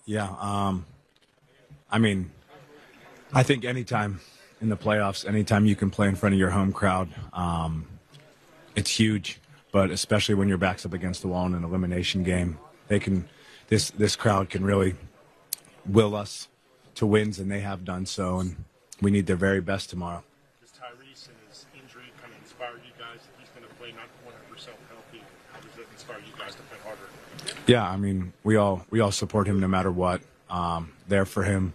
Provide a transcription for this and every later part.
Yeah. I mean, I think anytime in the playoffs, anytime you can play in front of your home crowd, it's huge. But especially when your back's up against the wall in an elimination game, they can. This crowd can really will us to wins, and they have done so. And we need their very best tomorrow. Does Tyrese and his injury kind of inspire you guys that he's going to play not 100% healthy? How does that inspire you guys to play harder? Yeah, I mean, we all support him no matter what. There for him,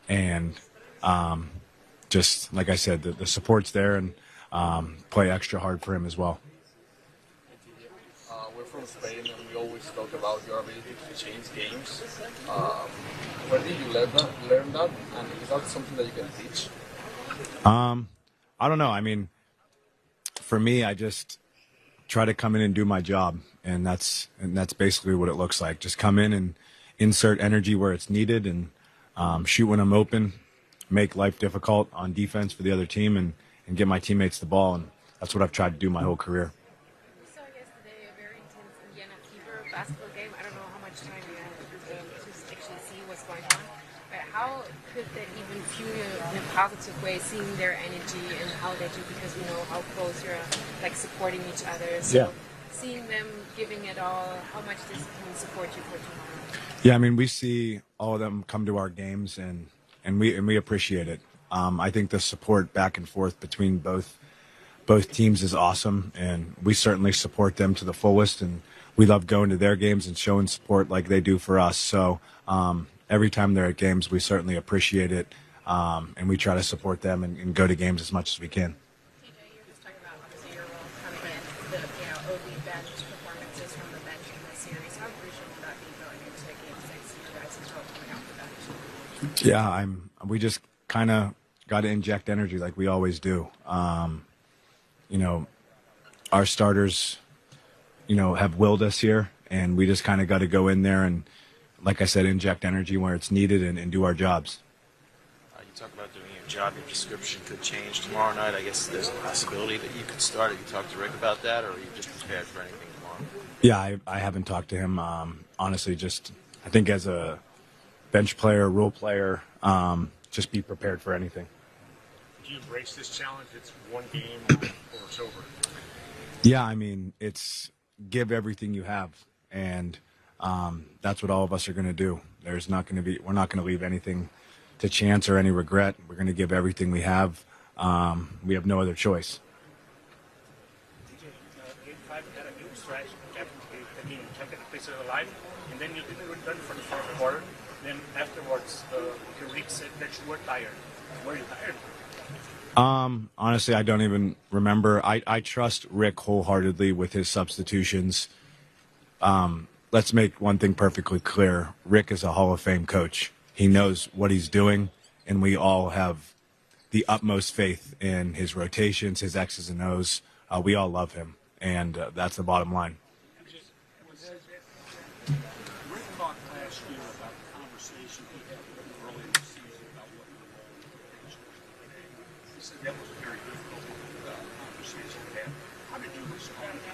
and just like I said, the support's there, and play extra hard for him as well. We're from Spain, and we always talk about your ability to change games. Where did you learn that? And is that something that you can teach? I don't know. I mean, for me, I just try to come in and do my job, and that's basically what it looks like. Just come in and insert energy where it's needed, and shoot when I'm open, make life difficult on defense for the other team, and get my teammates the ball. And that's what I've tried to do my whole career. We saw yesterday a very intense Indiana Fever basketball game. I don't know how much time you had to actually see what's going on, but how could that even fuel you in a positive way, seeing their energy and how they do, because we know how close you're, like, supporting each other. So Yeah. seeing them giving it all, how much this can support you for tomorrow? Yeah, I mean, we see all of them come to our games, and we appreciate it. I think the support back and forth between both teams is awesome, and we certainly support them to the fullest, and we love going to their games and showing support like they do for us. So every time they're at games, we certainly appreciate it, and we try to support them and go to games as much as we can. TJ, you're just talking about obviously your role coming in, the OB bench performances from the bench in this series. How crucial will that be going into Game 6? You guys as well coming off the bench. Yeah, we just kind of got to inject energy like we always do. Our starters, have willed us here, and we just kind of got to go in there and, like I said, inject energy where it's needed and do our jobs. You talk about doing your job. Your description could change tomorrow night. I guess there's a possibility that you could start. Have you talked to Rick about that, or are you just prepared for anything tomorrow? Yeah, I haven't talked to him. Honestly, I think as a bench player, role player, just be prepared for anything. Do you embrace this challenge? It's one game or it's over. Yeah, I mean, it's give everything you have, and that's what all of us are going to do. We're not going to leave anything to chance or any regret. We're going to give everything we have. We have no other choice. Game 5 had a new stretch, kept the pace alive, and then you didn't return for the fourth quarter. Then afterwards, Rick said that you were tired. Were you tired? Honestly, I don't even remember. I trust Rick wholeheartedly with his substitutions. Let's make one thing perfectly clear. Rick is a Hall of Fame coach. He knows what he's doing, and we all have the utmost faith in his rotations, his X's and O's. We all love him, and that's the bottom line. Rick talked last year about the conversation he had with you early in the season about what your role was. He said that was a very difficult conversation to have. How did you respond to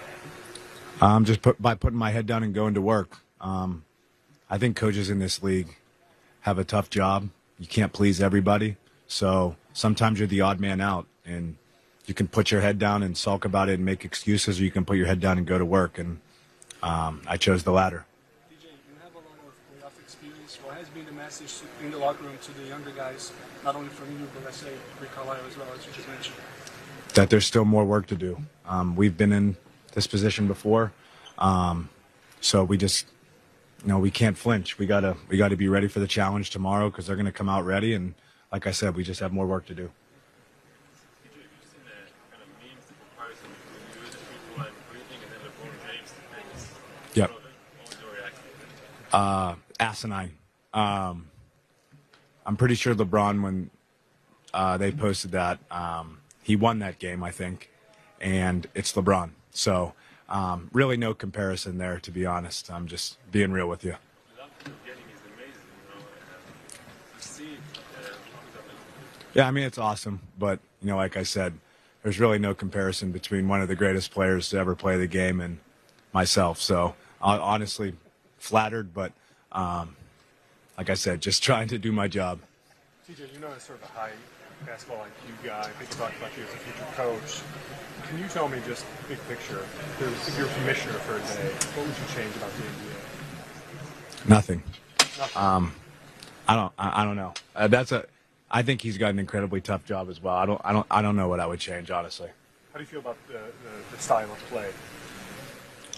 that? Just by putting my head down and going to work. I think coaches in this league have a tough job. You can't please everybody. So sometimes you're the odd man out, and you can put your head down and sulk about it and make excuses, or you can put your head down and go to work. And I chose the latter. TJ, you have a lot of playoff experience. What has been the message in the locker room to the younger guys, not only from you, but let's say Rick Carlisle as well, as you just mentioned? That there's still more work to do. We've been in this position before, so we just, we can't flinch. We gotta be ready for the challenge tomorrow, because they're gonna come out ready. And like I said, we just have more work to do. Yep. Asinine. I'm pretty sure LeBron, when they posted that, he won that game, I think, and it's LeBron. So really no comparison there, to be honest. I'm just being real with you. Yeah, I mean, it's awesome. But, like I said, there's really no comparison between one of the greatest players to ever play the game and myself. So honestly, flattered, but like I said, just trying to do my job. TJ, you know, as sort of a high basketball IQ guy. I think about you as a future coach. Can you tell me just big picture, if you're commissioner for a day, what would you change about the NBA? Nothing. Nothing. I don't know. I think he's got an incredibly tough job as well. I don't know what I would change, honestly. How do you feel about the style of play?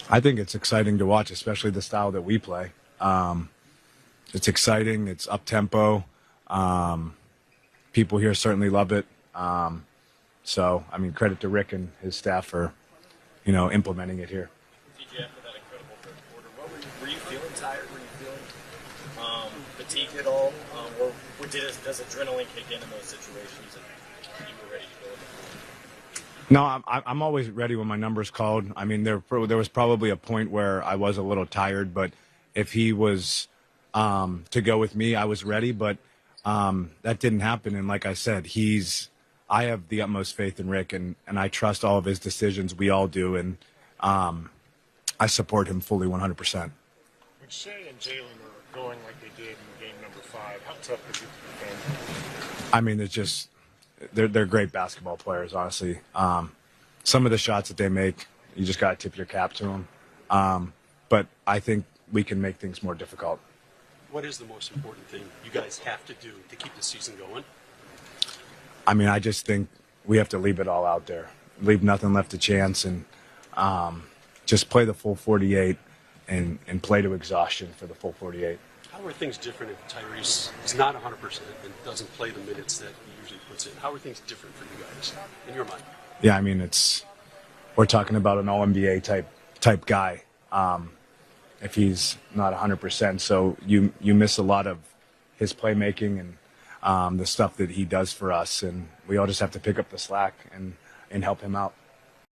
I think it's exciting to watch, especially the style that we play. It's exciting. It's up tempo. People here certainly love it. So, I mean, credit to Rick and his staff for, implementing it here. TJ, after that incredible third quarter, were you feeling tired? Were you feeling fatigued at all? Or does adrenaline kick in those situations and you were ready to go? No, I'm always ready when my number's called. I mean, there was probably a point where I was a little tired, but if he was to go with me, I was ready. But that didn't happen. And like I said, I have the utmost faith in Rick, and I trust all of his decisions. We all do, and I support him fully 100%. When Shea and Jalen are going like they did in game number 5, how tough is it to defend? I mean, they're great basketball players, honestly. Some of the shots that they make, you just got to tip your cap to them. But I think we can make things more difficult. What is the most important thing you guys have to do to keep the season going? I mean, I just think we have to leave it all out there, leave nothing left to chance, and just play the full 48 and play to exhaustion for the full 48. How are things different if Tyrese is not 100% and doesn't play the minutes that he usually puts in? How are things different for you guys in your mind? Yeah, I mean, we're talking about an All-NBA type guy. If he's not 100%, so you miss a lot of his playmaking and the stuff that he does for us, and we all just have to pick up the slack and help him out.